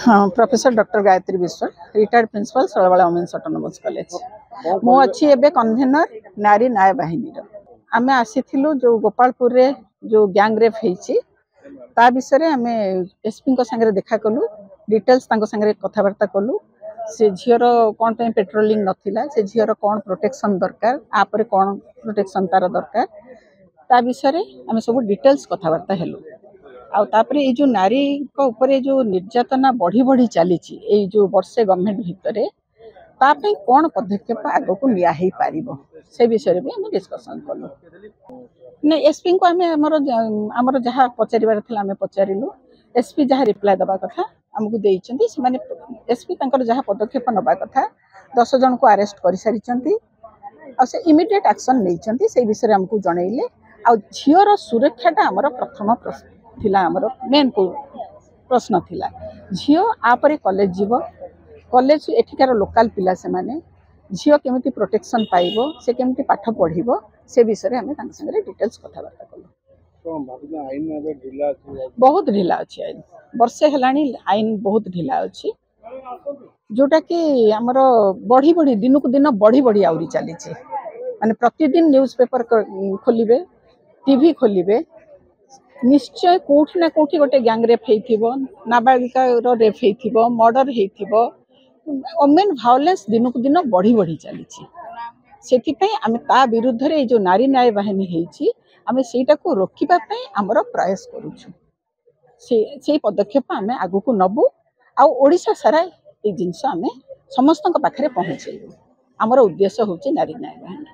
हाँ, professor doctor Gayatri Vishwa, retired principal Shailbala women's autonomous college. मु अच्छी एबे कन्वेनर नारी न्याय बाहिनी आमे आसीथिलु जो गोपालपुर रे जो गैंग रेप हेछि ता विषय आमे एसपी को संगे देखा कलु, डिटेल्स तांको संगे कथबार्ता कलु। से झीर कौन पे पेट्रोलिंग नथिला, से झीर कौन प्रोटेक्शन दरकार, आपरे कौन प्रोटेक्शन तार दरकार ता विषय आमे सब डिटेल्स कथबार्ता हेलु। आउ तापरे ये जो नारी को ऊपर जो निर्यातना बढ़ी बढ़ी चली जो वर्षे गवर्नमेंट भितर तापे कौन पदक्षेप आग को लिया ही पारिबो से विषय भी आम डिस्कसन कलु। ने एसपी को आमर जहाँ पचार पचारू, एसपी जहाँ रिप्लाय दबा कथा आमको देइचंती से माने एसपी तंकर जहाँ पदक्षेप नबा कथा 10 जन को अरेस्ट कर सारी आ से इमिडिएट एक्शन नैचंती से विषय हमको जनइले। आ झीर सुरक्षाटा आमर प्रथम प्रश्न थिला, आमर मेन को प्रश्न थिला। झील आपरे कॉलेज जीव, कॉलेज एठिकार लोकल पिला से माने झील केमिति प्रोटेक्शन पाइबो, से केमिति पाठ पढ़िबो से विषय आमे तांक संगे डिटेल्स कथबार्ता कलु। बहुत ढिला अच्छी आईन, वर्षे हेलाणी आईन बहुत ढिला अच्छी, जोटा कि आमर बढ़ी बढ़ी दिन को दिन बढ़ी बढ़ी आउरी चली माने प्रतिदिन न्यूज पेपर खोलिबे, टीवी खोलिबे, निश्चय कोठी ना कोठी गोटे गैंग रेप हेइथिबो, नाबालिका रो रेप हेइथिबो, मर्डर हेइथिबो, वुमेन वायलेंस दिन को दिन बढ़ी बढ़ी चली। सेथिपई आमे ता विरुद्ध रे जो नारी न्याय बाहिनी हेइछि आमे सेटा को रोकिबा पई हमर प्रयास करूछु। से पदक्षेप आमे आगु को नबु आ ओडिसा सारा ए जिंस आमे समस्त पाखरे पहुंचेबु। हमर उद्देश्य होछि नारी न्याय बाहिनी।